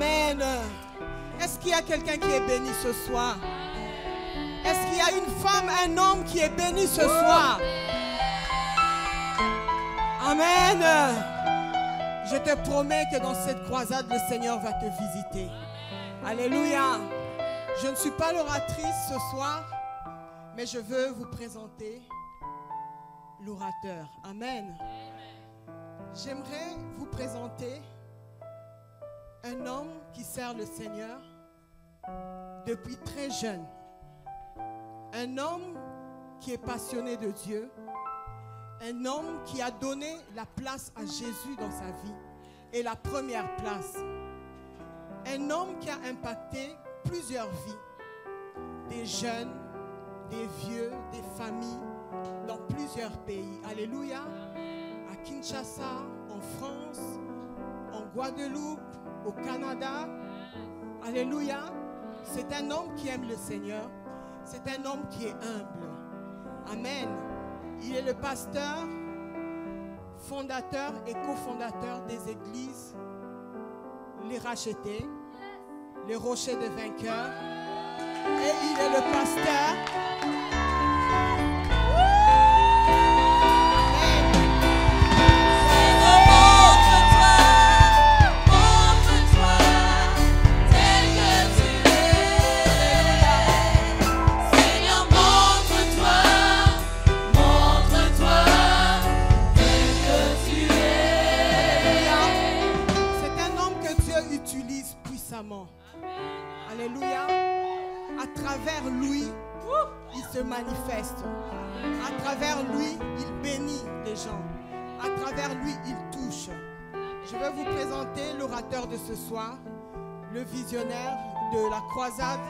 Amen. Est-ce qu'il y a quelqu'un qui est béni ce soir? Est-ce qu'il y a une femme, un homme qui est béni ce soir? Amen. Je te promets que dans cette croisade, le Seigneur va te visiter. Alléluia. Je ne suis pas l'oratrice ce soir, mais je veux vous présenter l'orateur. Amen. J'aimerais vous présenter un homme qui sert le Seigneur depuis très jeune. Un homme qui est passionné de Dieu. Un homme qui a donné la place à Jésus dans sa vie. Et la première place. Un homme qui a impacté plusieurs vies. Des jeunes, des vieux, des familles, dans plusieurs pays. Alléluia. À Kinshasa, en France, en Guadeloupe, au Canada. Alléluia. C'est un homme qui aime le Seigneur. C'est un homme qui est humble. Amen. Il est le pasteur, fondateur et cofondateur des églises Les Rachetés, les Rochers des Vainqueurs. Et il est le pasteur. Alléluia. À travers lui, il se manifeste. À travers lui, il bénit les gens. À travers lui, il touche. Je vais vous présenter l'orateur de ce soir, le visionnaire de la croisade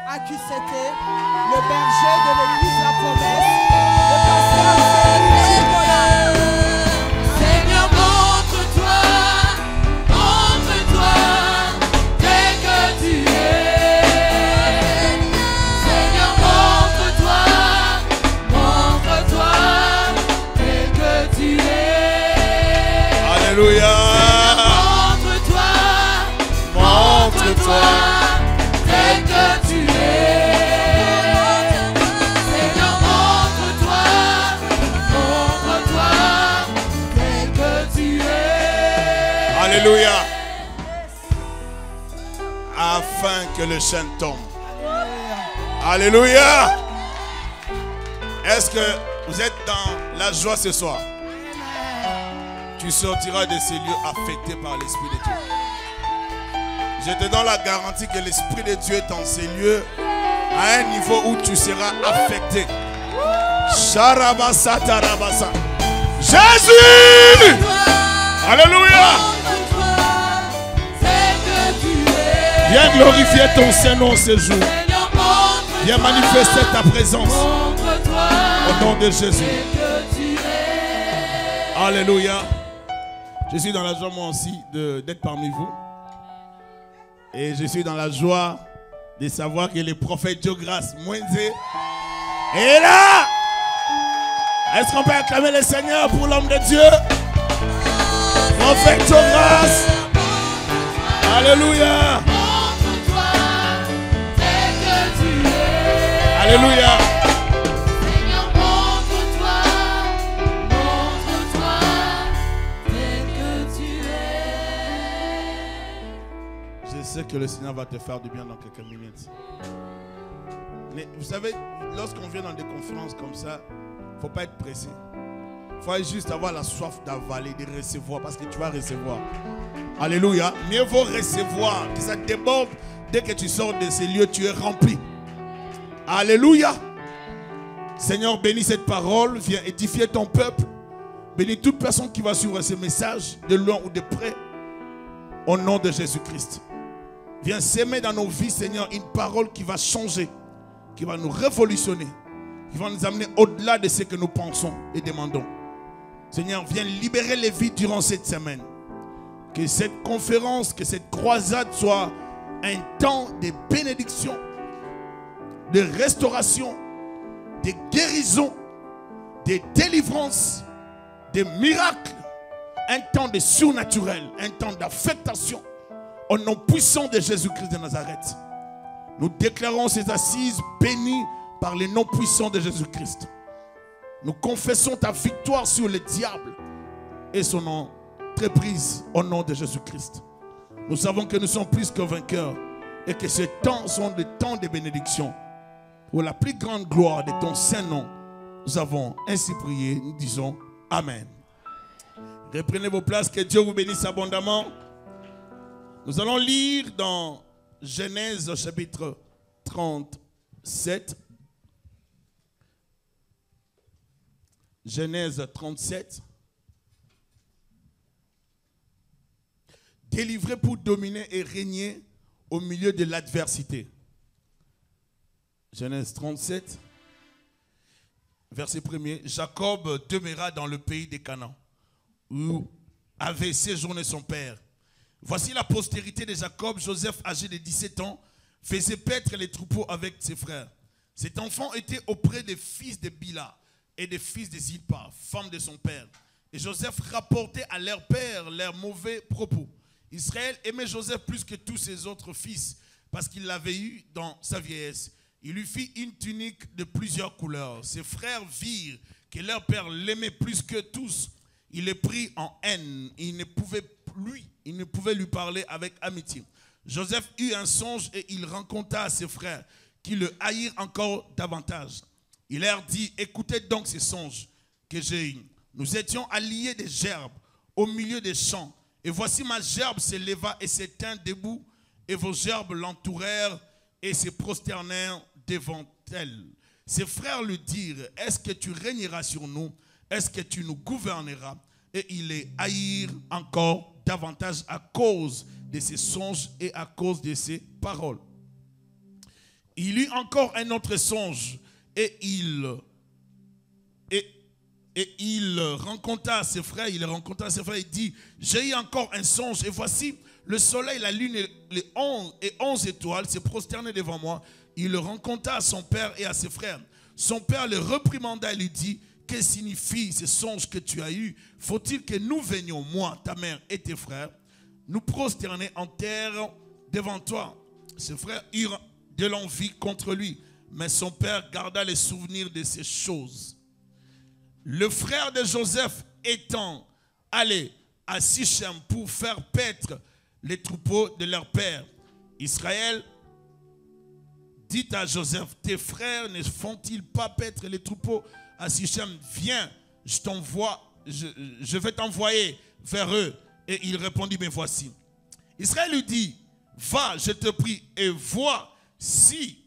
AQCT, le berger de l'église La Promesse, le pasteur Nicolas. Seigneur, montre-toi. Alléluia. Montre-toi tel que tu es. Seigneur, montre-toi tel que tu es. Alléluia. Afin que le chêne tombe. Alléluia. Est-ce que vous êtes dans la joie ce soir? Tu sortiras de ces lieux affectés par l'Esprit de Dieu. Je te donne la garantie que l'Esprit de Dieu est dans ces lieux à un niveau où tu seras affecté. Sharabasa tarabasa. Jésus! Alléluia! Viens glorifier ton Saint-Nom ce jour. Viens manifester ta présence. Au nom de Jésus. Alléluia. Je suis dans la joie moi aussi d'être parmi vous. Et je suis dans la joie de savoir que le prophète Diogras Mwenze est là. Est-ce qu'on peut acclamer le Seigneur pour l'homme de Dieu? Prophète Diogras. Alléluia. Alléluia. Je sais que le Seigneur va te faire du bien dans quelques minutes. Mais vous savez, lorsqu'on vient dans des conférences comme ça, il ne faut pas être pressé. Il faut juste avoir la soif d'avaler, de recevoir, parce que tu vas recevoir. Alléluia. Mieux vaut recevoir, que ça déborde. Dès que tu sors de ces lieux, tu es rempli. Alléluia. Seigneur, bénis cette parole. Viens édifier ton peuple. Bénis toute personne qui va suivre ce message, de loin ou de près. Au nom de Jésus-Christ. Viens s'aimer dans nos vies, Seigneur, une parole qui va changer, qui va nous révolutionner, qui va nous amener au-delà de ce que nous pensons et demandons. Seigneur, viens libérer les vies durant cette semaine. Que cette conférence, que cette croisade soit un temps de bénédiction, de restauration, de guérison, de délivrance, de miracles, un temps de surnaturel, un temps d'affectation. Au nom puissant de Jésus-Christ de Nazareth, nous déclarons ces assises bénies par les noms puissants de Jésus-Christ. Nous confessons ta victoire sur le diable et son entreprise au nom de Jésus-Christ. Nous savons que nous sommes plus que vainqueurs et que ces temps sont des temps de bénédiction. Pour la plus grande gloire de ton saint nom, nous avons ainsi prié, nous disons Amen. Reprenez vos places, que Dieu vous bénisse abondamment. Nous allons lire dans Genèse chapitre 37. Genèse 37. Délivré pour dominer et régner au milieu de l'adversité. Genèse 37, verset 1er. Jacob demeura dans le pays des Canaan, où avait séjourné son père. Voici la postérité de Jacob. Joseph, âgé de 17 ans, faisait paître les troupeaux avec ses frères. Cet enfant était auprès des fils de Bila et des fils de Zilpa, femme de son père. Et Joseph rapportait à leur père leurs mauvais propos. Israël aimait Joseph plus que tous ses autres fils, parce qu'il l'avait eu dans sa vieillesse. Il lui fit une tunique de plusieurs couleurs. Ses frères virent que leur père l'aimait plus que tous. Il les prit en haine. Il ne pouvait lui parler avec amitié. Joseph eut un songe et il raconta à ses frères qui le haïrent encore davantage. Il leur dit, écoutez donc ces songes que j'ai eus. Nous étions alliés des gerbes au milieu des champs. Et voici ma gerbe s'éleva et se tint debout. Et vos gerbes l'entourèrent et se prosternèrent devant elle. Ses frères lui dirent, est-ce que tu régneras sur nous? Est-ce que tu nous gouverneras? Et ils les haïrent encore davantage à cause de ses songes et à cause de ses paroles. Il eut encore un autre songe et il rencontra ses frères, il dit, j'ai eu encore un songe et voici le soleil, la lune et les 11 étoiles se prosternaient devant moi. Il le rencontra à son père et à ses frères. Son père le réprimanda et lui dit, que signifient ces songes que tu as eus? Faut-il que nous venions, moi, ta mère et tes frères, nous prosterner en terre devant toi? Ses frères eurent de l'envie contre lui, mais son père garda les souvenirs de ces choses. Le frère de Joseph étant allé à Sichem pour faire paître les troupeaux de leur père, Israël dit à Joseph, tes frères ne font-ils pas paître les troupeaux à Sichem? Viens, je vais t'envoyer vers eux. Et il répondit, mais voici. Israël lui dit, va, je te prie, et vois si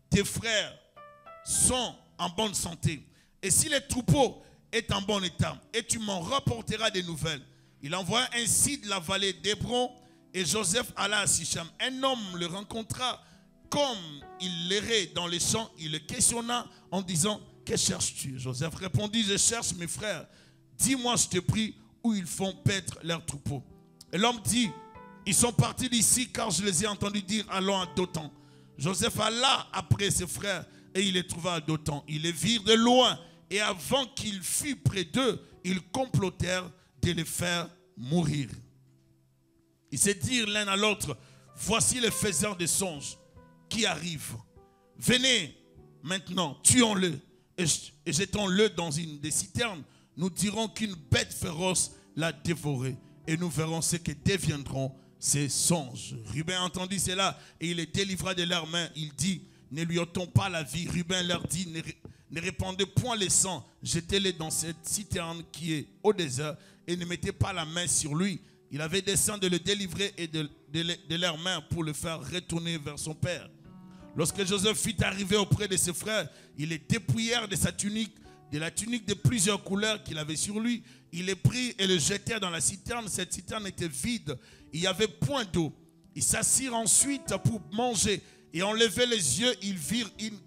tes frères sont en bonne santé. Et si les troupeaux est en bon état, et tu m'en rapporteras des nouvelles. Il envoya ainsi de la vallée d'Hébron, et Joseph alla à Sichem. Un homme le rencontra, comme il l'errait dans les champs, il le questionna en disant, que cherches-tu? Joseph répondit, je cherche mes frères. Dis-moi, je te prie, où ils font paître leurs troupeaux. Et l'homme dit, ils sont partis d'ici, car je les ai entendus dire, allons à Dothan. Joseph alla après ses frères, et il les trouva à Dothan. Ils les virent de loin, et avant qu'il fût près d'eux, ils complotèrent de les faire mourir. Ils se dirent l'un à l'autre, voici les faiseurs des songes qui arrivent. Venez maintenant, tuons-le et jetons-le dans une des citernes. Nous dirons qu'une bête féroce l'a dévoré et nous verrons ce que deviendront ces songes. Ruben entendit cela et il les délivra de leurs mains. Il dit, ne lui ôtons pas la vie. Ruben leur dit, ne répandez point les sangs, jetez-les dans cette citerne qui est au désert et ne mettez pas la main sur lui. Il avait dessein de le délivrer et de leurs mains pour le faire retourner vers son père. Lorsque Joseph fut arrivé auprès de ses frères, ils les dépouillèrent de sa tunique, de la tunique de plusieurs couleurs qu'il avait sur lui. Ils les prirent et le jetèrent dans la citerne. Cette citerne était vide, il n'y avait point d'eau. Ils s'assirent ensuite pour manger et en levant les yeux, ils virent une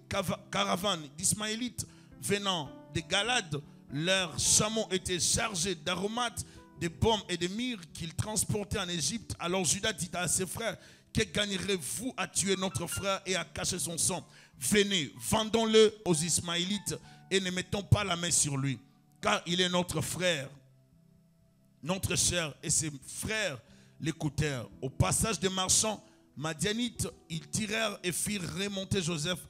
caravane d'Ismaélites venant de Galade. Leurs chameaux étaient chargés d'aromates, de baumes et de myrrhe qu'ils transportaient en Égypte. Alors Judas dit à ses frères, que gagnerez-vous à tuer notre frère et à cacher son sang? Venez, vendons-le aux Ismaélites et ne mettons pas la main sur lui, car il est notre frère, notre chair. Et ses frères l'écoutèrent. Au passage des marchands madianites, ils tirèrent et firent remonter Joseph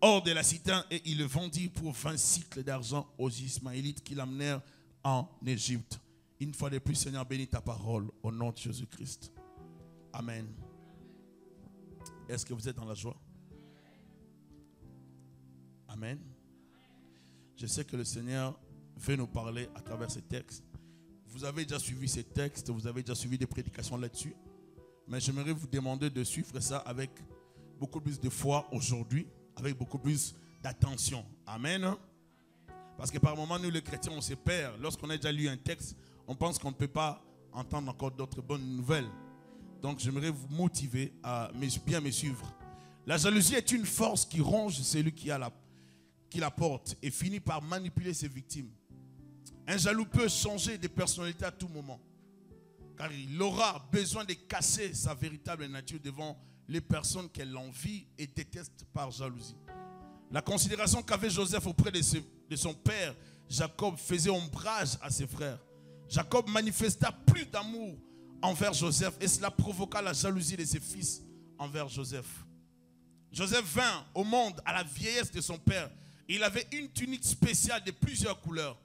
hors de la citerne et ils le vendirent pour 20 cycles d'argent aux Ismaélites qui l'amenèrent en Égypte. Une fois de plus, Seigneur, bénis ta parole au nom de Jésus-Christ. Amen. Est-ce que vous êtes dans la joie? Amen. Je sais que le Seigneur veut nous parler à travers ces textes. Vous avez déjà suivi ces textes, vous avez déjà suivi des prédications là-dessus. Mais j'aimerais vous demander de suivre ça avec beaucoup plus de foi aujourd'hui, avec beaucoup plus d'attention. Amen. Parce que par moments, nous les chrétiens, on se perd. Lorsqu'on a déjà lu un texte, on pense qu'on ne peut pas entendre encore d'autres bonnes nouvelles. Donc j'aimerais vous motiver à bien me suivre. La jalousie est une force qui ronge celui qui la porte et finit par manipuler ses victimes. Un jaloux peut changer de personnalité à tout moment, car il aura besoin de casser sa véritable nature devant les personnes qu'elle envie et déteste par jalousie. La considération qu'avait Joseph auprès de son père, Jacob, faisait ombrage à ses frères. Jacob manifesta plus d'amour envers Joseph et cela provoqua la jalousie de ses fils envers Joseph. Joseph vint au monde à la vieillesse de son père. Il avait une tunique spéciale de plusieurs couleurs.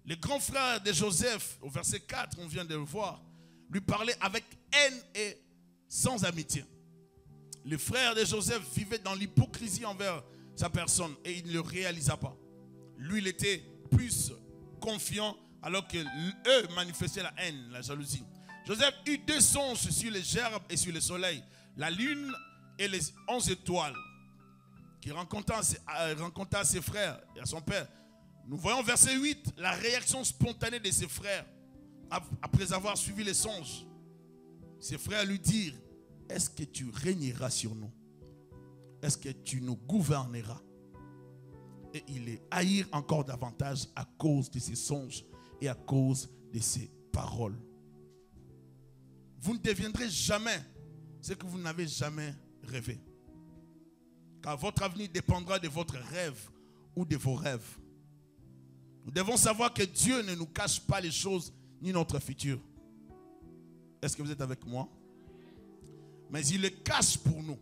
Les grands frères de Joseph, au verset 4, on vient de le voir, lui parlaient avec haine et sans amitié. Les frères de Joseph vivaient dans l'hypocrisie envers sa personne et il ne le réalisa pas. Lui, il était plus confiant alors que eux manifestaient la haine, la jalousie. Joseph eut 2 songes sur les gerbes et sur le soleil, la lune et les 11 étoiles, qui raconta à ses frères et à son père. Nous voyons verset 8, la réaction spontanée de ses frères après avoir suivi les songes. Ses frères lui dirent, est-ce que tu régneras sur nous? Est-ce que tu nous gouverneras? Et ils les haïrent encore davantage à cause de ses songes et à cause de ses paroles. Vous ne deviendrez jamais ce que vous n'avez jamais rêvé. Car votre avenir dépendra de votre rêve ou de vos rêves. Nous devons savoir que Dieu ne nous cache pas les choses ni notre futur. Est-ce que vous êtes avec moi? Mais il les cache pour nous.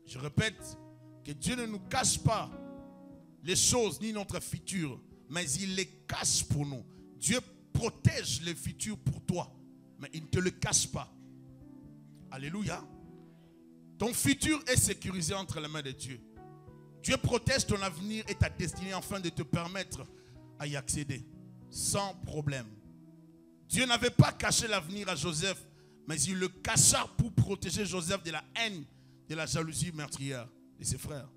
Je répète que Dieu ne nous cache pas les choses ni notre futur, mais il les cache pour nous. Dieu protège le futur pour toi, mais il ne te le cache pas. Alléluia. Ton futur est sécurisé entre les mains de Dieu. Dieu protège ton avenir et ta destinée afin de te permettre à y accéder sans problème. Dieu n'avait pas caché l'avenir à Joseph, mais il le cacha pour protéger Joseph de la haine, de la jalousie meurtrière de ses frères.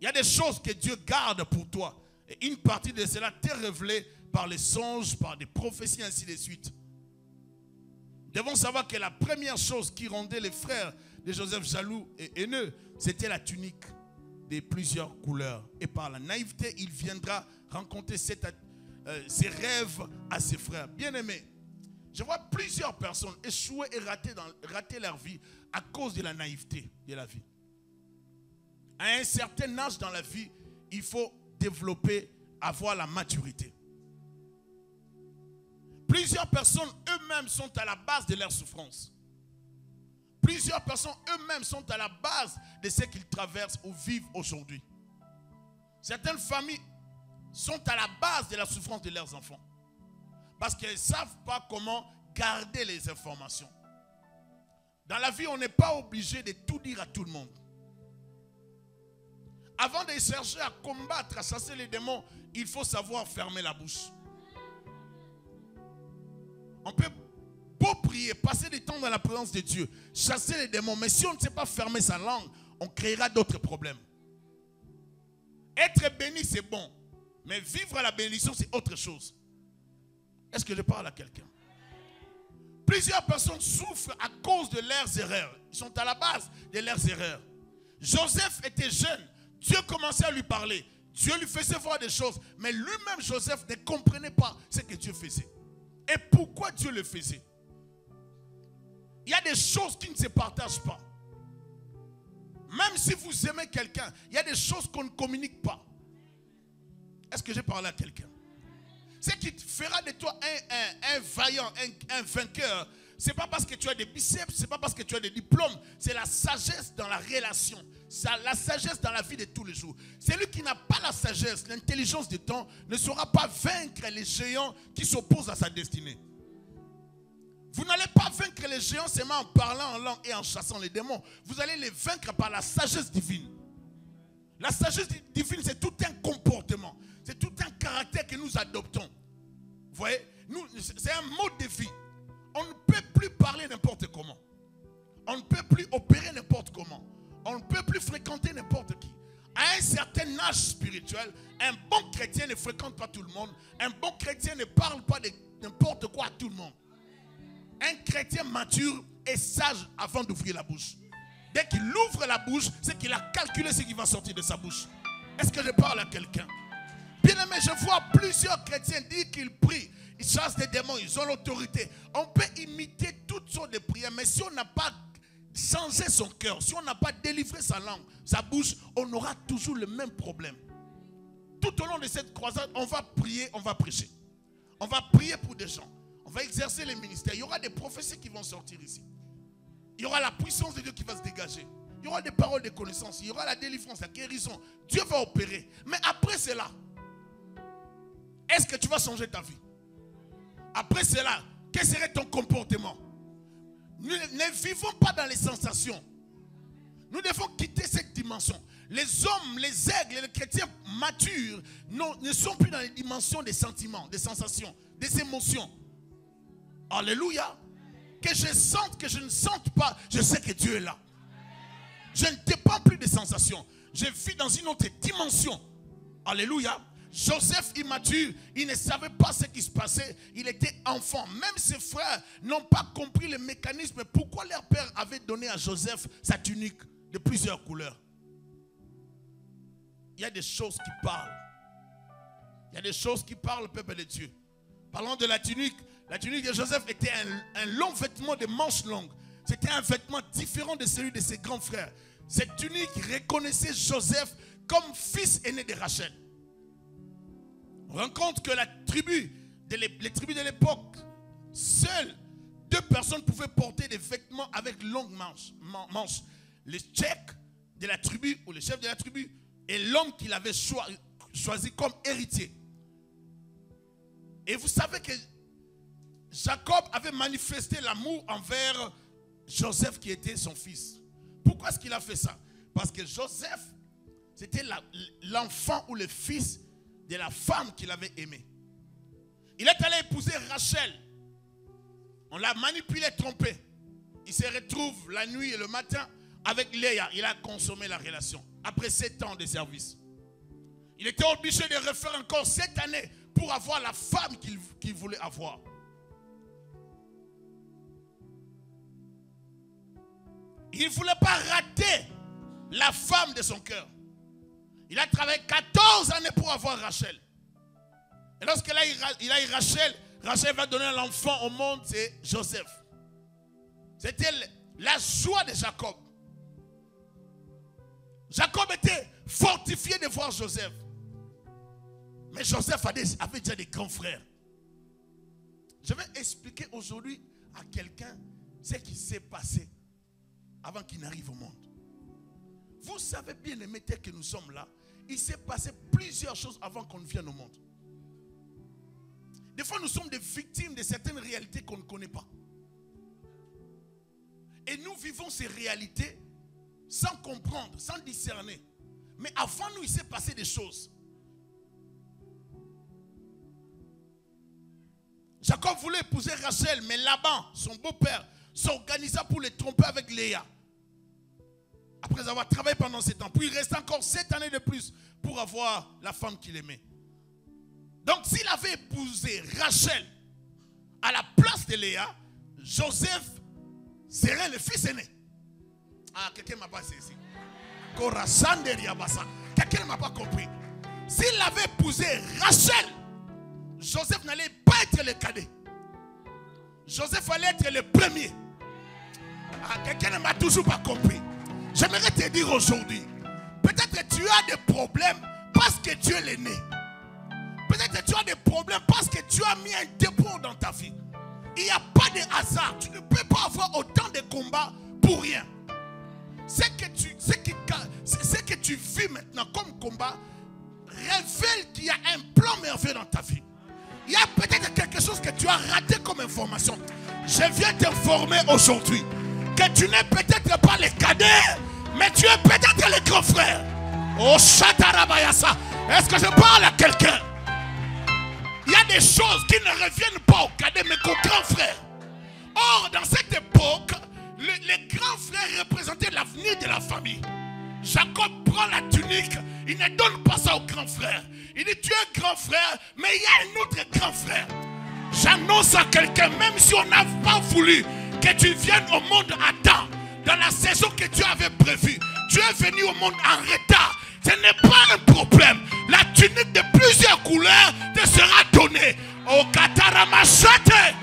Il y a des choses que Dieu garde pour toi. Et une partie de cela t'est révélée par les songes, par des prophéties, ainsi de suite. Nous devons savoir que la première chose qui rendait les frères de Joseph jaloux et haineux, c'était la tunique de plusieurs couleurs. Et par la naïveté, il viendra rencontrer ses rêves à ses frères. Bien-aimés, je vois plusieurs personnes échouer et rater leur vie à cause de la naïveté de la vie. À un certain âge dans la vie, il faut développer, avoir la maturité. Plusieurs personnes eux-mêmes sont à la base de leur souffrance. Plusieurs personnes eux-mêmes sont à la base de ce qu'ils traversent ou vivent aujourd'hui. Certaines familles sont à la base de la souffrance de leurs enfants. Parce qu'elles ne savent pas comment garder les informations. Dans la vie, on n'est pas obligé de tout dire à tout le monde. Avant de chercher à combattre, à chasser les démons, il faut savoir fermer la bouche. On peut beau prier, passer du temps dans la présence de Dieu, chasser les démons, mais si on ne sait pas fermer sa langue, on créera d'autres problèmes. Être béni, c'est bon, mais vivre la bénédiction, c'est autre chose. Est-ce que je parle à quelqu'un? Plusieurs personnes souffrent à cause de leurs erreurs. Ils sont à la base de leurs erreurs. Joseph était jeune. Dieu commençait à lui parler. Dieu lui faisait voir des choses. Mais lui-même, Joseph, ne comprenait pas ce que Dieu faisait. Et pourquoi Dieu le faisait? Il y a des choses qui ne se partagent pas. Même si vous aimez quelqu'un, il y a des choses qu'on ne communique pas. Est-ce que j'ai parlé à quelqu'un? Ce qui fera de toi un vaillant, un vainqueur, ce n'est pas parce que tu as des biceps, ce n'est pas parce que tu as des diplômes, c'est la sagesse dans la relation, la sagesse dans la vie de tous les jours. Celui qui n'a pas la sagesse, l'intelligence du temps, ne saura pas vaincre les géants qui s'opposent à sa destinée. Vous n'allez pas vaincre les géants seulement en parlant en langue et en chassant les démons. Vous allez les vaincre par la sagesse divine. La sagesse divine, c'est tout un comportement. C'est tout un caractère que nous adoptons. Vous voyez, c'est un mode de vie. On ne peut plus parler n'importe comment. On ne peut plus opérer n'importe comment. On ne peut plus fréquenter n'importe qui. À un certain âge spirituel, un bon chrétien ne fréquente pas tout le monde. Un bon chrétien ne parle pas de n'importe quoi à tout le monde. Un chrétien mature est sage avant d'ouvrir la bouche. Dès qu'il ouvre la bouche, c'est qu'il a calculé ce qui va sortir de sa bouche. Est-ce que je parle à quelqu'un? Bien aimé, je vois plusieurs chrétiens dire qu'ils prient, ils chassent des démons, ils ont l'autorité. On peut imiter toutes sortes de prières, mais si on n'a pas changé son cœur, si on n'a pas délivré sa langue, sa bouche, on aura toujours le même problème. Tout au long de cette croisade, on va prier, on va prêcher. On va prier pour des gens. On va exercer les ministères. Il y aura des prophéties qui vont sortir ici. Il y aura la puissance de Dieu qui va se dégager. Il y aura des paroles de connaissance. Il y aura la délivrance, la guérison. Dieu va opérer. Mais après cela, est-ce que tu vas changer ta vie? Après cela, quel serait ton comportement? Nous ne vivons pas dans les sensations. Nous devons quitter cette dimension. Les hommes, les aigles, les chrétiens matures ne sont plus dans les dimensions des sentiments, des sensations, des émotions. Alléluia. Que je sente, que je ne sente pas, je sais que Dieu est là. Je ne dépends plus des sensations. Je vis dans une autre dimension. Alléluia. Joseph immature, il ne savait pas ce qui se passait. Il était enfant. Même ses frères n'ont pas compris le mécanisme. Pourquoi leur père avait donné à Joseph sa tunique de plusieurs couleurs. Il y a des choses qui parlent. Il y a des choses qui parlent, peuple de Dieu. Parlons de la tunique de Joseph était un long vêtement de manches longues. C'était un vêtement différent de celui de ses grands frères. Cette tunique reconnaissait Joseph comme fils aîné de Rachel. On rend compte que les tribus de l'époque, seules 2 personnes pouvaient porter des vêtements avec longues manches. Le tchèque de la tribu ou le chef de la tribu et l'homme qu'il avait choisi comme héritier. Et vous savez que Jacob avait manifesté l'amour envers Joseph qui était son fils. Pourquoi est-ce qu'il a fait ça? Parce que Joseph, c'était l'enfant ou le fils de la femme qu'il avait aimée. Il est allé épouser Rachel. On l'a manipulé, trompé. Il se retrouve la nuit et le matin avec Léa. Il a consommé la relation. Après 7 ans de service. Il était obligé de refaire encore 7 années pour avoir la femme qu'il voulait avoir. Il ne voulait pas rater la femme de son cœur. Il a travaillé 14 années pour avoir Rachel. Et lorsqu'il a eu Rachel, Rachel va donner l'enfant au monde, c'est Joseph. C'était la joie de Jacob. Jacob était fortifié de voir Joseph. Mais Joseph avait déjà des grands frères. Je vais expliquer aujourd'hui à quelqu'un ce qui s'est passé avant qu'il n'arrive au monde. Vous savez bien, aimés, tel que nous sommes là, il s'est passé plusieurs choses avant qu'on vienne au monde. Des fois, nous sommes des victimes de certaines réalités qu'on ne connaît pas. Et nous vivons ces réalités sans comprendre, sans discerner. Mais avant nous, il s'est passé des choses. Jacob voulait épouser Rachel, mais Laban, son beau-père, s'organisa pour le tromper avec Léa. Après avoir travaillé pendant 7 ans. Puis il reste encore 7 années de plus pour avoir la femme qu'il aimait. Donc s'il avait épousé Rachel à la place de Léa, Joseph serait le fils aîné. Ah, quelqu'un ne m'a pas saisi. Quelqu'un ne m'a pas compris. S'il avait épousé Rachel, Joseph n'allait pas être le cadet. Joseph allait être le premier. Ah, quelqu'un ne m'a toujours pas compris. J'aimerais te dire aujourd'hui, peut-être que tu as des problèmes parce que tu es l'aîné. Peut-être que tu as des problèmes parce que tu as mis un dépôt dans ta vie. Il n'y a pas de hasard. Tu ne peux pas avoir autant de combats pour rien. Ce que tu vis maintenant comme combat révèle qu'il y a un plan merveilleux dans ta vie. Il y a peut-être quelque chose que tu as raté comme information. Je viens t'informer aujourd'hui que tu n'es peut-être pas le cadet, mais tu es peut-être le grand frère. Oh, Chatarabayasa. Est-ce que je parle à quelqu'un? Il y a des choses qui ne reviennent pas au cadet, mais qu'au grand frère. Or, dans cette époque, les grands frères représentaient l'avenir de la famille. Jacob prend la tunique, il ne donne pas ça au grand frère. Il dit, tu es grand frère, mais il y a un autre grand frère. J'annonce à quelqu'un, même si on n'a pas voulu que tu viennes au monde à temps, dans la saison que tu avais prévue, tu es venu au monde en retard. Ce n'est pas un problème. La tunique de plusieurs couleurs te sera donnée. Au Kataramachete.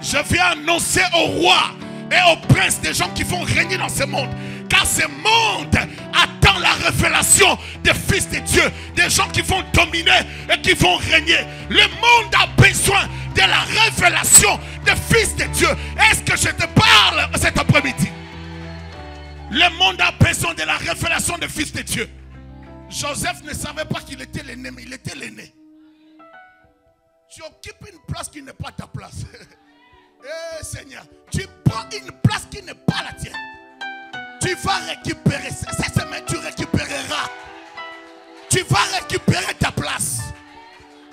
Je viens annoncer au roi et aux princes des gens qui vont régner dans ce monde. Car ce monde attend la révélation des fils de Dieu. Des gens qui vont dominer et qui vont régner. Le monde a besoin de la révélation des fils de Dieu. Est-ce que je te parle cet après-midi? Le monde a besoin de la révélation des fils de Dieu. Joseph ne savait pas qu'il était l'aîné, mais il était l'aîné. Tu occupes une place qui n'est pas ta place. Eh Seigneur, tu prends une place qui n'est pas la tienne. Tu vas récupérer. Cette semaine, tu récupéreras. Tu vas récupérer ta place.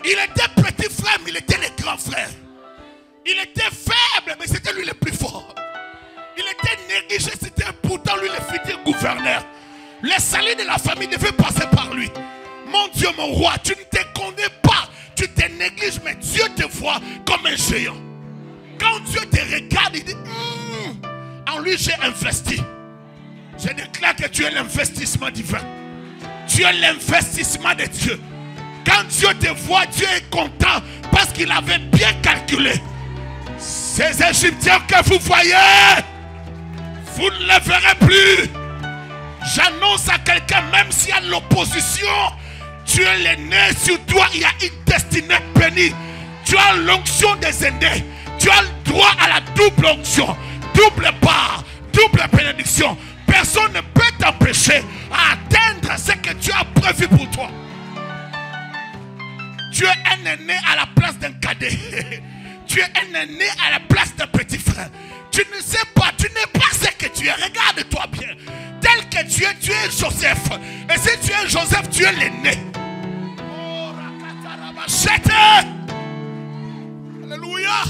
Il était petit frère, mais il était le grand frère. Il était faible, mais c'était lui le plus fort. Il était négligé, c'était pourtant lui le futur gouverneur. Le salut de la famille devait passer par lui. Mon Dieu, mon roi, tu ne te connais pas. Tu te négliges, mais Dieu te voit comme un géant. Quand Dieu te regarde, il dit, en lui j'ai investi. Je déclare que tu es l'investissement divin. Tu es l'investissement de Dieu. Quand Dieu te voit, Dieu est content parce qu'il avait bien calculé. Ces Égyptiens que vous voyez, vous ne les verrez plus. J'annonce à quelqu'un, même s'il y a l'opposition, tu es l'aîné, sur toi il y a une destinée bénie. Tu as l'onction des aînés. Tu as le droit à la double onction, double part, double bénédiction. Personne ne peut t'empêcher à atteindre ce que tu as prévu pour toi. Tu es un aîné à la place d'un cadet. Tu es un aîné à la place d'un petit frère. Tu ne sais pas, tu n'es pas ce que tu es. Regarde-toi bien. Tel que tu es Joseph. Et si tu es Joseph, tu es l'aîné. Alléluia.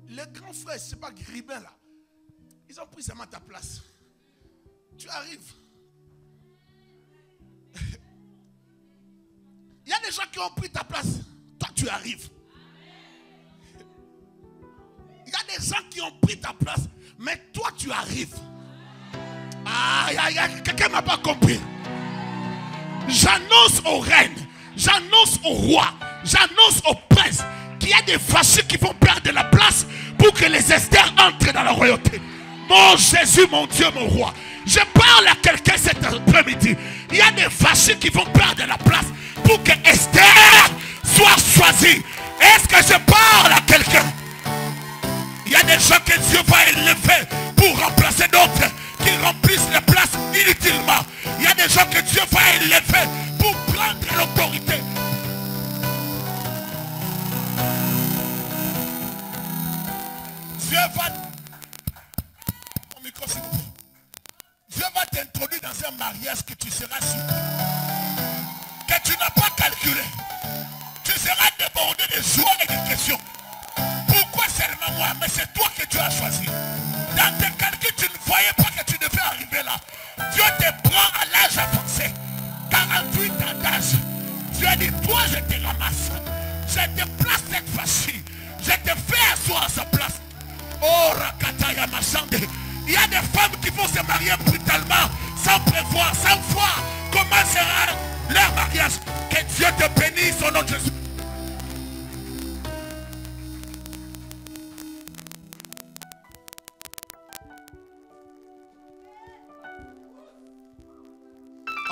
Les grands frères, c'est pas Gribin là. Ils ont pris seulement ta place. Tu arrives. Il y a des gens qui ont pris ta place. Toi, tu arrives. Il y a des gens qui ont pris ta place. Mais toi, tu arrives. Quelqu'un n'a pas compris. J'annonce aux reines. J'annonce au roi. J'annonce aux princes qu'il y a des fâchés qui vont perdre la place pour que les Esther entrent dans la royauté. Mon Jésus, mon Dieu, mon roi. Je parle à quelqu'un cet après-midi. Il y a des fâchés qui vont perdre la place pour que Esther soit choisie. Est-ce que je parle à quelqu'un? Il y a des gens que Dieu va élever pour remplacer d'autres qui remplissent les places inutilement. Il y a des gens que Dieu va élever pour prendre l'autorité. Dieu va t'introduire dans un mariage que tu seras surpris, que tu n'as pas calculé. Tu seras débordé de joie et de questions. Pourquoi seulement moi? Mais c'est toi que tu as choisi. Dans tes calculs, tu ne voyais pas que tu devais arriver là. Dieu te prend à l'âge avancé. 48 ans d'âge. Dieu a dit, toi je te ramasse. Je te place cette fois-ci. Je te fais asseoir à sa place. Oh, Rakataya Machande. Il y a des femmes qui vont se marier brutalement, sans prévoir, sans voir comment sera leur mariage. Que Dieu te bénisse au nom de Jésus.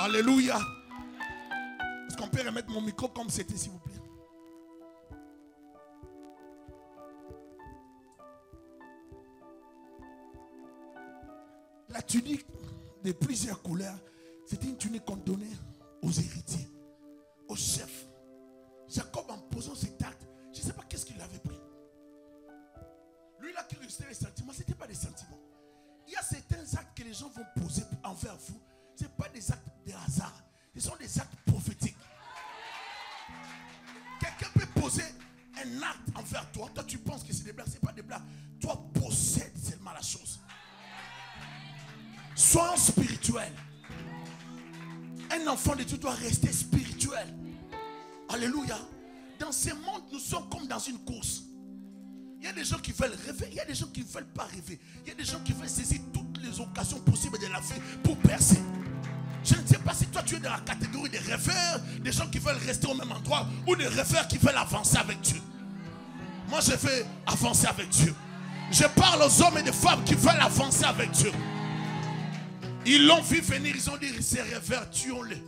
Alléluia. Est-ce qu'on peut remettre mon micro comme c'était, s'il vous plaît? La tunique de plusieurs couleurs, c'était une tunique qu'on donnait aux héritiers, aux chefs. Jacob, en posant cet acte, je ne sais pas qu'est-ce qu'il avait pris. Lui là qui restait les sentiments, ce n'était pas des sentiments. Il y a certains actes que les gens vont poser envers vous. Ce n'est pas des actes de hasard. Ce sont des actes prophétiques. Quelqu'un peut poser un acte envers toi. Toi tu penses que c'est des blagues. Ce n'est pas des blagues. Toi possède seulement la chose. Sois spirituel. Un enfant de Dieu doit rester spirituel. Alléluia. Dans ce monde, nous sommes comme dans une course. Il y a des gens qui veulent rêver. Il y a des gens qui ne veulent pas rêver. Il y a des gens qui veulent saisir toutes les occasions possibles de la vie pour percer. Je ne sais pas si toi tu es dans la catégorie des rêveurs, des gens qui veulent rester au même endroit, ou des rêveurs qui veulent avancer avec Dieu. Moi je veux avancer avec Dieu. Je parle aux hommes et des femmes qui veulent avancer avec Dieu. Ils l'ont vu venir, ils ont dit, ces rêveurs, tuons-les.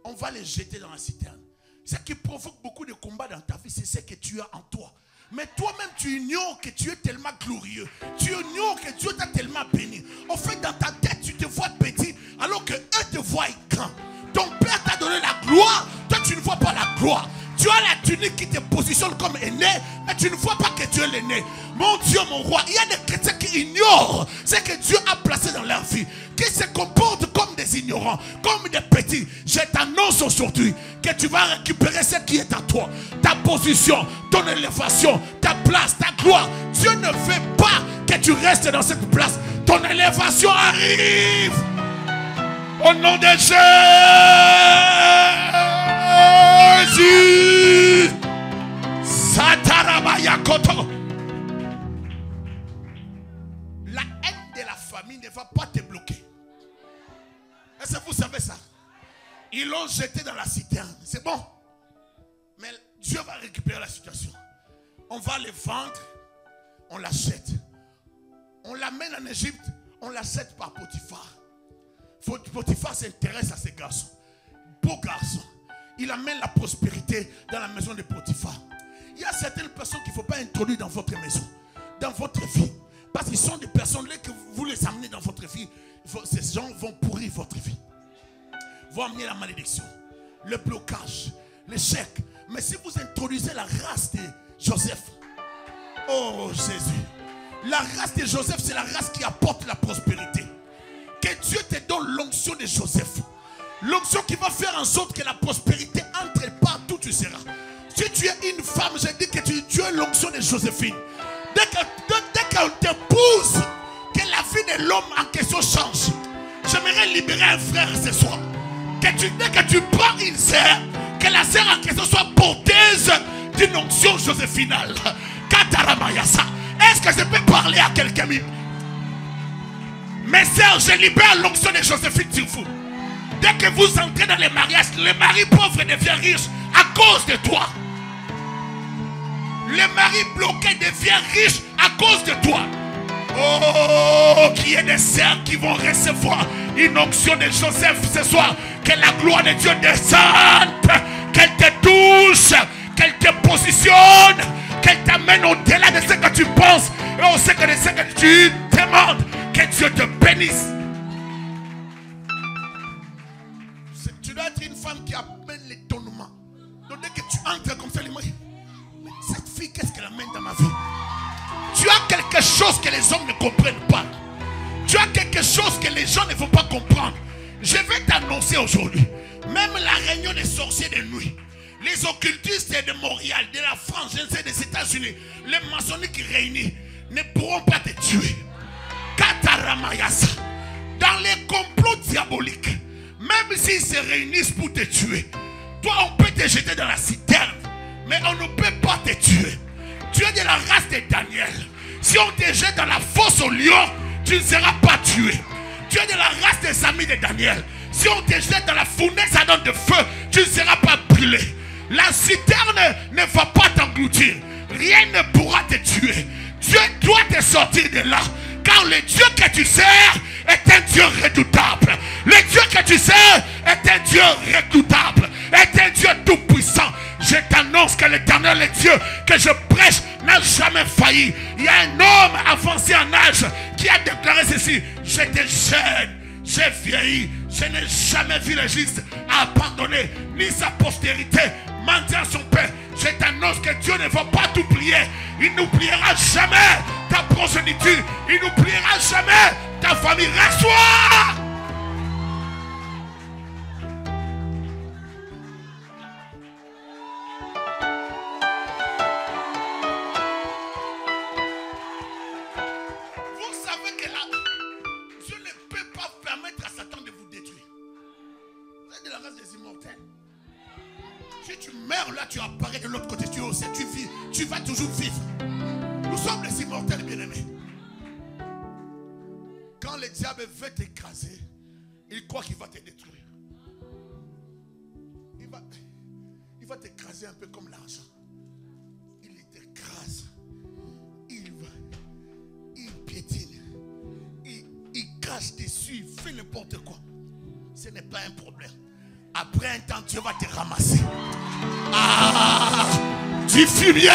On va les jeter dans la citerne. Ce qui provoque beaucoup de combats dans ta vie, c'est ce que tu as en toi. Mais toi-même, tu ignores que tu es tellement glorieux. Tu ignores que Dieu t'a tellement béni. En fait, dans ta tête, tu te vois petit, alors qu'eux te voient grand. Ton Père t'a donné la gloire, toi tu ne vois pas la gloire. Tu as la tunique qui te positionne comme aîné, mais tu ne vois pas que tu es l'aîné. Mon Dieu, mon roi, il y a des chrétiens qui ignorent ce que Dieu a placé dans leur vie, qui se comportent comme des ignorants, comme des petits. Je t'annonce aujourd'hui que tu vas récupérer ce qui est à toi. Ta position, ton élévation, ta place, ta gloire. Dieu ne veut pas que tu restes dans cette place. Ton élévation arrive. Au nom de Jésus. Satarabayakoto. La haine de la famille ne va pas te bloquer. Est-ce que vous savez ça? Ils l'ont jeté dans la citerne. C'est bon. Mais Dieu va récupérer la situation. On va les vendre. On l'achète. On l'amène en Égypte. On l'achète par Potiphar. Potiphar s'intéresse à ces garçons. Beaux garçons. Il amène la prospérité dans la maison de Potiphar. Il y a certaines personnes qu'il ne faut pas introduire dans votre maison, dans votre vie. Parce qu'ils sont des personnes là que vous les amenez dans votre vie. Ces gens vont pourrir votre vie. Vont amener la malédiction, le blocage, l'échec. Mais si vous introduisez la race de Joseph, oh Jésus, la race de Joseph, c'est la race qui apporte la prospérité. Que Dieu te donne l'onction de Joseph. L'onction qui va faire en sorte que la prospérité entre partout où tu seras. Si tu es une femme, je dis que tu as l'onction de Joséphine. Dès qu'elle t'épouse, que la vie de l'homme en question change. J'aimerais libérer un frère ce soir. Dès que tu prends une sœur, que la sœur en question soit porteuse d'une onction joséphinale. Kataramayasa. Est-ce que je peux parler à quelqu'un? Mes sœurs, je libère l'onction de Joséphine sur vous. Dès que vous entrez dans les mariages, le mari pauvre devient riche à cause de toi. Le mari bloqué devient riche à cause de toi. Oh, qu'il y ait des sœurs qui vont recevoir une onction de Joseph ce soir. Que la gloire de Dieu descende, qu'elle te touche, qu'elle te positionne, qu'elle t'amène au-delà de ce que tu penses et au secret de ce que tu demandes. Que Dieu te bénisse. Tu dois être une femme qui amène l'étonnement. Donc dès que tu entres comme ça, mais cette fille, qu'est-ce qu'elle amène dans ma vie? Tu as quelque chose que les hommes ne comprennent pas. Tu as quelque chose que les gens ne vont pas comprendre. Je vais t'annoncer aujourd'hui, même la réunion des sorciers de nuit, les occultistes de Montréal, de la France, je ne sais, des États-Unis, les maçonniques qui réunissent ne pourront pas te tuer. Kataramayasa. Dans les complots diaboliques, même s'ils se réunissent pour te tuer, toi on peut te jeter dans la citerne, mais on ne peut pas te tuer. Tu es de la race de Daniel. Si on te jette dans la fosse au lion, tu ne seras pas tué. Tu es de la race des amis de Daniel. Si on te jette dans la fournaise à de feu, tu ne seras pas brûlé. La citerne ne va pas t'engloutir. Rien ne pourra te tuer. Dieu doit te sortir de là. Car le Dieu que tu sers est un Dieu redoutable. Le Dieu que tu sers est un Dieu redoutable, est un Dieu tout-puissant. Je t'annonce que l'Éternel, le Dieu que je prêche, n'a jamais failli. Il y a un homme avancé en âge qui a déclaré ceci: j'étais jeune, j'ai vieilli, je n'ai jamais vu le juste abandonner, ni sa postérité mendier à son père. Je t'annonce que Dieu ne va pas t'oublier. Il n'oubliera jamais ta progéniture. Il n'oubliera jamais ta famille. Reçois! Vous savez que là, Dieu ne peut pas permettre à Satan de vous détruire. Vous êtes de la race des immortels. Si tu meurs là, tu apparais de l'autre côté. Tu sais, tu vis, tu vas toujours vivre. Nous sommes les immortels, bien-aimés. Quand le diable veut t'écraser, il croit qu'il va te détruire. Il va t'écraser un peu comme l'argent. Il t'écrase. Il piétine. Il crache dessus. Il fait n'importe quoi. Ce n'est pas un problème. Après un temps, Dieu va te ramasser. Ah, du fumier,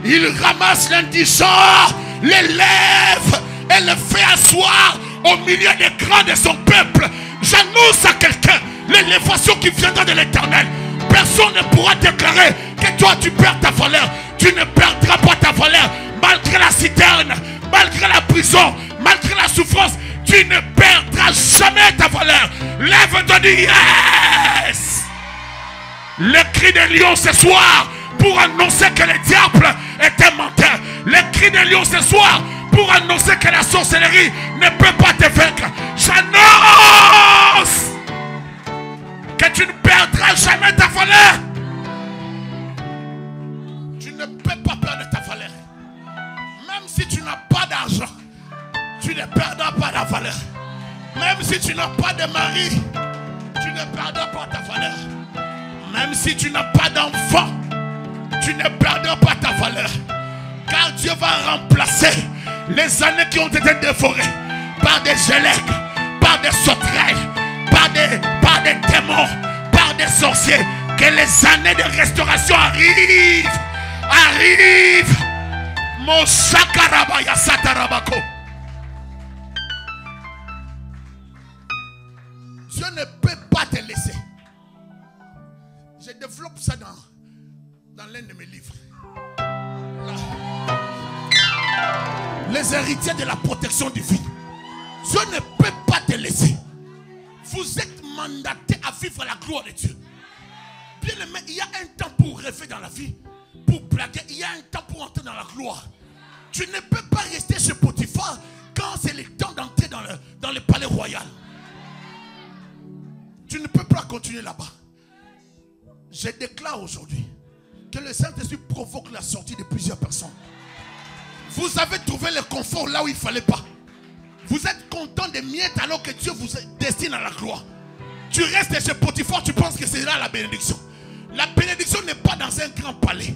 il ramasse l'indigent, l'élève et le fait asseoir au milieu des grands de son peuple. J'annonce à quelqu'un l'élévation qui viendra de l'Éternel. Personne ne pourra déclarer que toi tu perds ta valeur. Tu ne perdras pas ta valeur. Malgré la citerne, malgré la prison, malgré la souffrance, tu ne perdras jamais ta valeur. Lève-toi, dis yes. Le cri de lion ce soir pour annoncer que le diable est un menteur. Le cri de lion ce soir pour annoncer que la sorcellerie ne peut pas te vaincre. J'annonce que tu ne perdras jamais ta valeur. Tu ne peux pas perdre ta valeur. Même si tu n'as pas d'argent, tu ne perdras pas ta valeur. Même si tu n'as pas de mari, tu ne perdras pas ta valeur. Même si tu n'as pas d'enfant, tu ne perdras pas ta valeur. Car Dieu va remplacer les années qui ont été dévorées par des gélèques, par des sauterelles, par des démons, par des sorciers. Que les années de restauration arrivent. Arrivent. Mon sakarabaya satarabako. Dieu ne peut pas te laisser. Je développe ça dans l'un de mes livres. Là. Les héritiers de la protection divine. Dieu ne peut pas te laisser. Vous êtes mandaté à vivre la gloire de Dieu. Bien aimé, il y a un temps pour rêver dans la vie, pour blaguer. Il y a un temps pour entrer dans la gloire. Tu ne peux pas rester chez Potiphar quand c'est le temps d'entrer dans le palais royal. Tu ne peux pas continuer là-bas. Je déclare aujourd'hui que le Saint-Esprit provoque la sortie de plusieurs personnes. Vous avez trouvé le confort là où il ne fallait pas. Vous êtes content des miettes alors que Dieu vous destine à la gloire. Tu restes chez Potiphar, tu penses que c'est là la bénédiction. La bénédiction n'est pas dans un grand palais.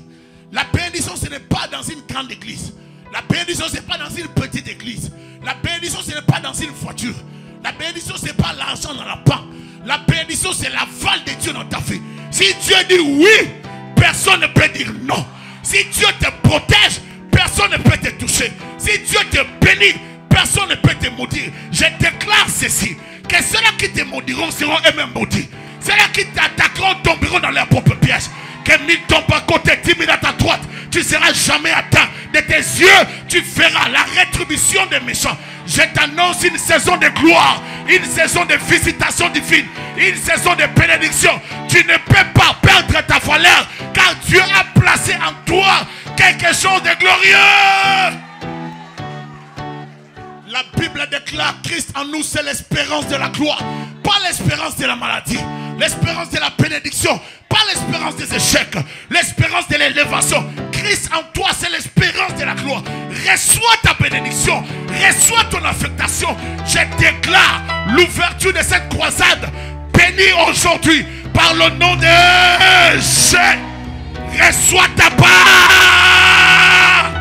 La bénédiction, ce n'est pas dans une grande église. La bénédiction, ce n'est pas dans une petite église. La bénédiction, ce n'est pas dans une voiture. La bénédiction, ce n'est pas l'argent dans la banque. La bénédiction, c'est l'aval de Dieu dans ta vie. Si Dieu dit oui, personne ne peut dire non. Si Dieu te protège, personne ne peut te toucher. Si Dieu te bénit, personne ne peut te maudire. Je déclare ceci, que ceux-là qui te maudiront seront eux-mêmes maudits. Ceux-là qui t'attaqueront tomberont dans leur propre piège. Que 1000 tombent à côté, 10 000 à ta droite, tu ne seras jamais atteint. De tes yeux, tu verras la rétribution des méchants. Je t'annonce une saison de gloire, une saison de visitation divine, une saison de bénédiction. Tu ne peux pas perdre ta valeur, car Dieu a placé en toi quelque chose de glorieux. La Bible déclare Christ en nous, c'est l'espérance de la gloire. Pas l'espérance de la maladie, l'espérance de la bénédiction, pas l'espérance des échecs, l'espérance de l'élévation. Christ en toi, c'est l'espérance de la gloire. Reçois ta bénédiction, reçois ton affectation. Je déclare l'ouverture de cette croisade bénie aujourd'hui par le nom de Jésus. Reçois ta part.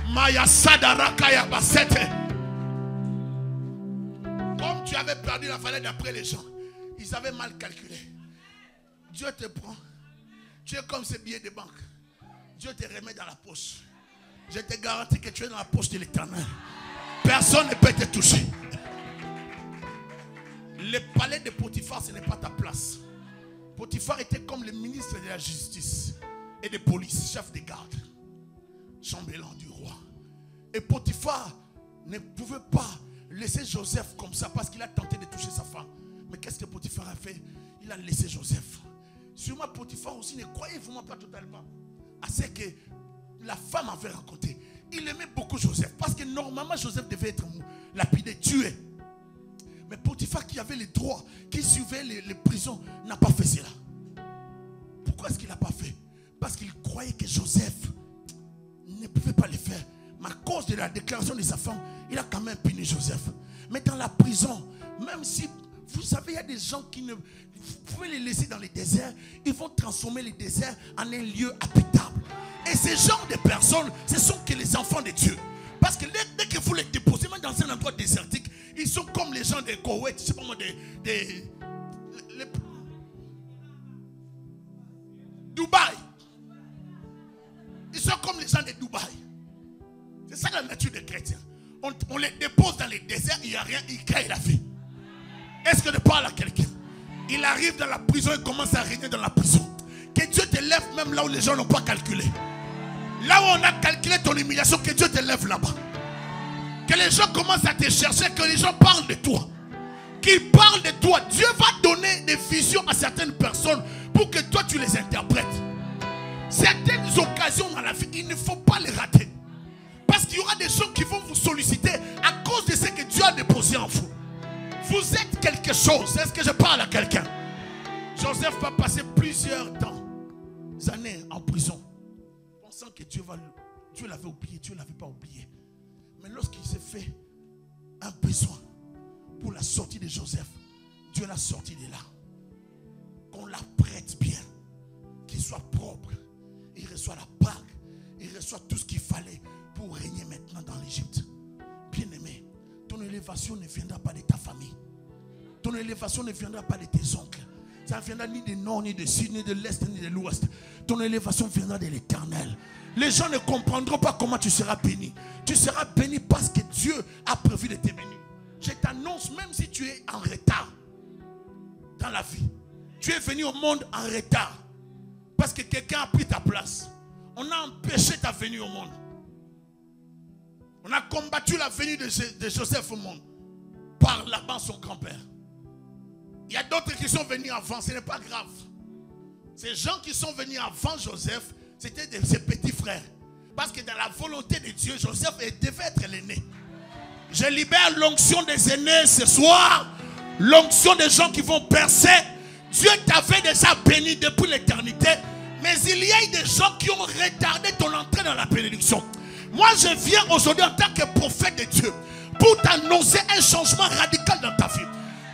Maya Sadaraka Yabasete. Comme tu tu avais perdu la valeur d'après les gens. Ils avaient mal calculé. Dieu te prend. Tu es comme ces billets de banque. Dieu te remet dans la poche. Je te garantis que tu es dans la poche de l'Éternel. Personne ne peut te toucher. Le palais de Potiphar, ce n'est pas ta place. Potiphar était comme le ministre de la justice et de police, chef de garde, chambellan du roi. Et Potiphar ne pouvait pas laisser Joseph comme ça parce qu'il a tenté de toucher sa femme. Mais qu'est-ce que Potiphar a fait? Il a laissé Joseph. Sûrement Potiphar aussi ne croyait vraiment pas totalement à ce que la femme avait raconté. Il aimait beaucoup Joseph parce que normalement Joseph devait être lapidé, tué. Mais Potiphar qui avait les droits, qui suivait les prisons, n'a pas fait cela. Pourquoi est-ce qu'il n'a pas fait? Parce qu'il croyait que Joseph ne pouvait pas le faire. Mais à cause de la déclaration de sa femme, il a quand même puni Joseph. Mais dans la prison, même si, vous savez, il y a des gens qui ne... Vous pouvez les laisser dans les déserts, ils vont transformer les déserts en un lieu habitable. Et ces genres de personnes, ce sont que les enfants de Dieu. Parce que dès que vous les déposez, même dans un endroit désertique, ils sont comme les gens de Koweït, je sais pas moi, Dubaï. Ils sont comme les gens de Dubaï. C'est ça la nature des chrétiens. On les dépose dans les déserts, il n'y a rien, ils créent la vie. Est-ce que je parle à quelqu'un? Il arrive dans la prison et commence à régner dans la prison. Que Dieu te lève même là où les gens n'ont pas calculé. Là où on a calculé ton humiliation, que Dieu te lève là-bas. Que les gens commencent à te chercher, que les gens parlent de toi. Qu'ils parlent de toi. Dieu va donner des visions à certaines personnes pour que toi tu les interprètes. Certaines occasions dans la vie, il ne faut pas les rater. Parce qu'il y aura des gens qui vont vous solliciter à cause de ce que Dieu a déposé en vous. Vous êtes quelque chose. Est-ce que je parle à quelqu'un? Joseph va passer plusieurs années en prison, pensant que Dieu l'avait oublié. Dieu ne l'avait pas oublié. Mais lorsqu'il s'est fait un besoin pour la sortie de Joseph, Dieu l'a sorti de là. Qu'on la prête bien, qu'il soit propre. Il reçoit la bague, il reçoit tout ce qu'il fallait pour régner maintenant dans l'Égypte. Bien-aimé, ton élévation ne viendra pas de ta famille. Ton élévation ne viendra pas de tes oncles. Ça ne viendra ni du nord, ni du sud, ni de l'est, ni de l'ouest. Ton élévation viendra de l'Éternel. Les gens ne comprendront pas comment tu seras béni. Tu seras béni parce que Dieu a prévu de te bénir. Je t'annonce, même si tu es en retard dans la vie, tu es venu au monde en retard parce que quelqu'un a pris ta place. On a empêché ta venue au monde. On a combattu la venue de Joseph au monde par Laban, son grand-père. Il y a d'autres qui sont venus avant, ce n'est pas grave. Ces gens qui sont venus avant Joseph, c'était ses petits frères. Parce que dans la volonté de Dieu, Joseph devait être l'aîné. Je libère l'onction des aînés ce soir. L'onction des gens qui vont percer. Dieu t'avait déjà béni depuis l'éternité. Mais il y a des gens qui ont retardé ton entrée dans la bénédiction. Moi je viens aujourd'hui en tant que prophète de Dieu pour t'annoncer un changement radical dans ta vie.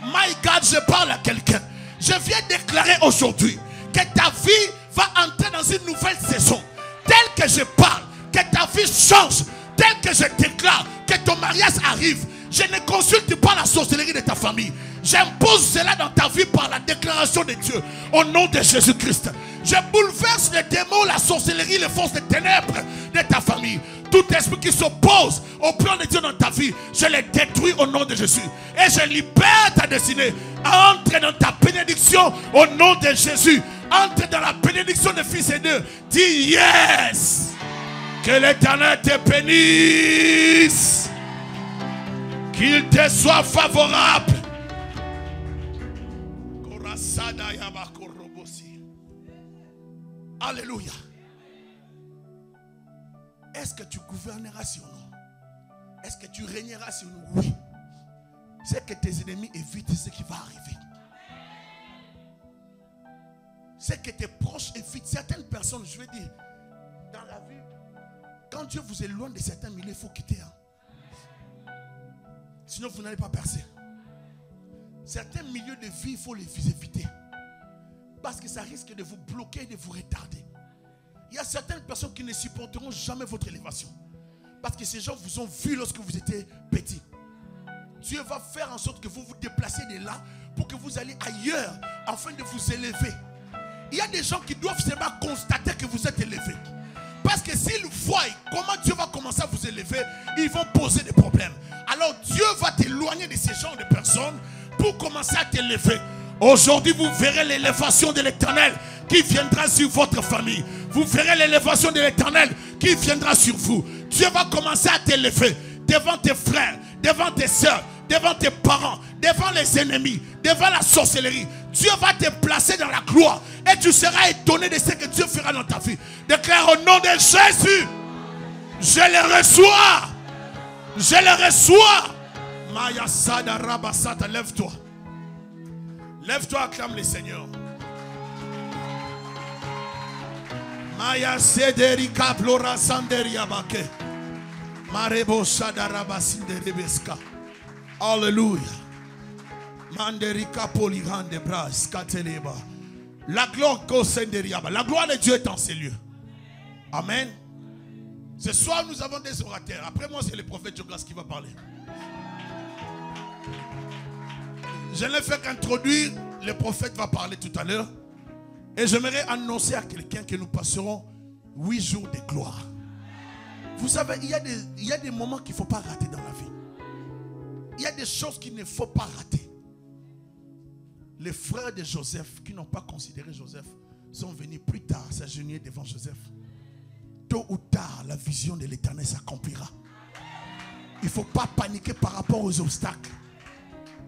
My God, je parle à quelqu'un. Je viens déclarer aujourd'hui que ta vie va entrer dans une nouvelle saison. Tel que je parle, que ta vie change. Tel que je déclare que ton mariage arrive. Je ne consulte pas la sorcellerie de ta famille. J'impose cela dans ta vie par la déclaration de Dieu. Au nom de Jésus-Christ. Je bouleverse les démons, la sorcellerie, les forces des ténèbres de ta famille. Tout esprit qui s'oppose au plan de Dieu dans ta vie, je les détruis au nom de Jésus. Et je libère ta destinée. Entre dans ta bénédiction au nom de Jésus. Entre dans la bénédiction des fils et d'eux. Dis yes. Que l'Éternel te bénisse. Qu'il te soit favorable. Alléluia. Est-ce que tu gouverneras sur nous? Est-ce que tu régneras sur nous? Oui. C'est que tes ennemis évitent ce qui va arriver. C'est que tes proches évitent certaines personnes. Je veux dire, dans la vie, quand Dieu vous éloigne de certains milieux, il faut quitter. Sinon, vous n'allez pas percer. Certains milieux de vie, il faut les éviter. Parce que ça risque de vous bloquer, de vous retarder. Il y a certaines personnes qui ne supporteront jamais votre élévation. Parce que ces gens vous ont vu lorsque vous étiez petit. Dieu va faire en sorte que vous vous déplacez de là pour que vous allez ailleurs afin de vous élever. Il y a des gens qui doivent seulement constater que vous êtes élevé. Parce que s'ils voient comment Dieu va commencer à vous élever, ils vont poser des problèmes. Alors Dieu va t'éloigner de ces genres de personnes pour commencer à t'élever. Aujourd'hui, vous verrez l'élévation de l'Éternel qui viendra sur votre famille. Vous verrez l'élévation de l'Éternel qui viendra sur vous. Dieu va commencer à t'élever devant tes frères, devant tes soeurs, devant tes parents, devant les ennemis, devant la sorcellerie. Dieu va te placer dans la gloire et tu seras étonné de ce que Dieu fera dans ta vie. Déclare au nom de Jésus, je le reçois. Je le reçois. Maya Sada Rabasata, lève-toi. Lève-toi, acclame le Seigneur. Maya Sederika Plora Sanderia Bake. Marebo Sada Rabasinderebeska. Alléluia. Manderika Polihande Bras Kateleba. La gloire de Dieu est en ces lieux. Amen. Ce soir, nous avons des orateurs. Après moi, c'est le prophète Jogas qui va parler. Je n'ai fait qu'introduire. Le prophète va parler tout à l'heure. Et j'aimerais annoncer à quelqu'un que nous passerons 8 jours de gloire. Vous savez, il y a des moments qu'il ne faut pas rater dans la vie. Il y a des choses qu'il ne faut pas rater. Les frères de Joseph, qui n'ont pas considéré Joseph, sont venus plus tard s'agenouiller devant Joseph. Tôt ou tard, la vision de l'Éternel s'accomplira. Il ne faut pas paniquer par rapport aux obstacles.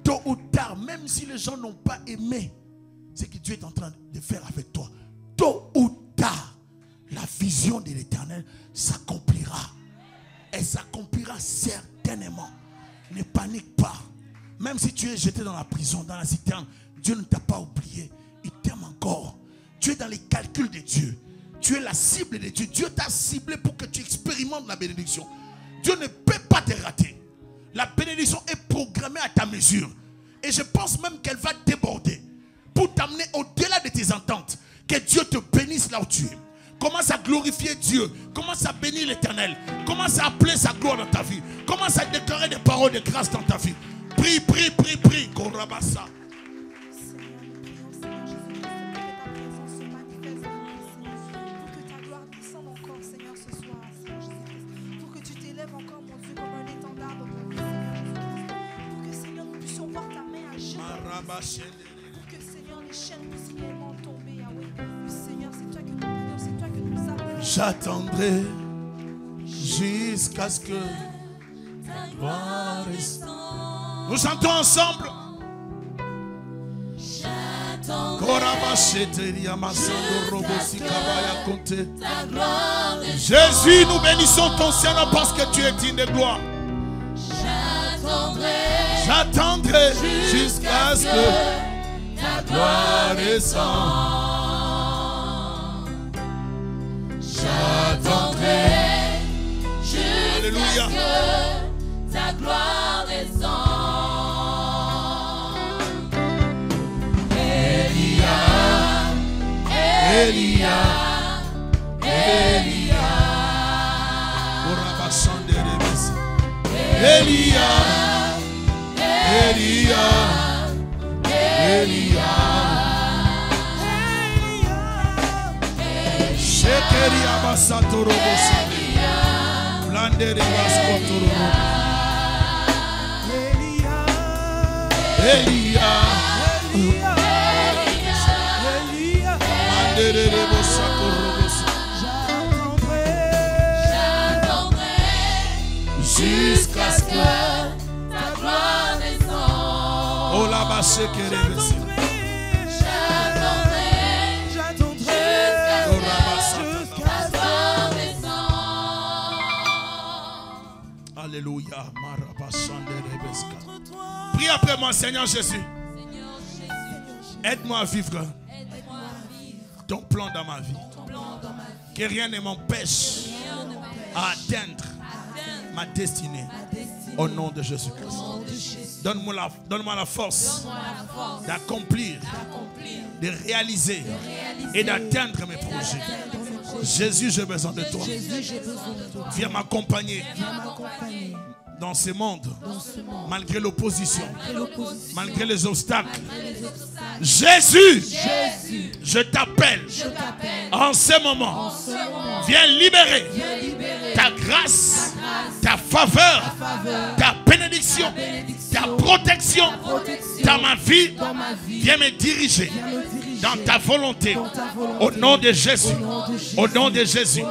Tôt ou tard, même si les gens n'ont pas aimé ce que Dieu est en train de faire avec toi, tôt ou tard, la vision de l'Éternel s'accomplira. Elle s'accomplira certainement. Ne panique pas. Même si tu es jeté dans la prison, dans la citerne, Dieu ne t'a pas oublié. Il t'aime encore. Tu es dans les calculs de Dieu. Tu es la cible de Dieu. Dieu t'a ciblé pour que tu expérimentes la bénédiction. Dieu ne peut pas te rater. La bénédiction est programmée à ta mesure. Et je pense même qu'elle va déborder pour t'amener au-delà de tes ententes. Que Dieu te bénisse là où tu es. Commence à glorifier Dieu. Commence à bénir l'Éternel. Commence à appeler sa gloire dans ta vie. Commence à déclarer des paroles de grâce dans ta vie. Prie, prie, prie, prie. Korabasa. Pour que Seigneur les chaînes puissent réellement tomber. Seigneur, c'est toi que nous prions, c'est toi que nous appelons. J'attendrai jusqu'à ce que ta gloire descende. Nous chantons ensemble. Jésus, nous bénissons ton Seigneur parce que tu es digne de gloire. J'attendrai jusqu'à ce que ta gloire descende. J'attendrai jusqu'à ce que ta gloire descende. Elia, Elia, Elia, Elia, Elia, Elia, Shekeria basatoro bosani, Blandere baskotoro, Elia, Elia, Elia, Mandere bosakoro bosani. J'attendrai jusqu'à ce que ta gloire descende. Oh la basse que Alléluia. Prie après moi, Seigneur Jésus. Aide-moi à vivre ton plan dans ma vie. Que rien ne m'empêche à atteindre ma destinée. Au nom de Jésus-Christ. Donne-moi la force d'accomplir, de réaliser et d'atteindre mes projets. Jésus, j'ai besoin de toi. Viens m'accompagner dans ce monde, malgré l'opposition, malgré les obstacles, Jésus, je t'appelle en ce moment. Viens libérer ta grâce, ta faveur, ta bénédiction, ta protection dans ma vie. Viens me diriger dans ta volonté. Au nom de Jésus. Au nom de Jésus.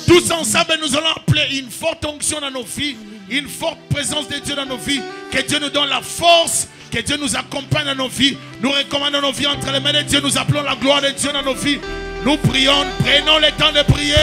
Tous ensemble, nous allons appeler une forte onction dans nos vies, une forte présence de Dieu dans nos vies. Que Dieu nous donne la force, que Dieu nous accompagne dans nos vies. Nous recommandons nos vies entre les mains de Dieu. Nous appelons la gloire de Dieu dans nos vies. Nous prions, prenons le temps de prier.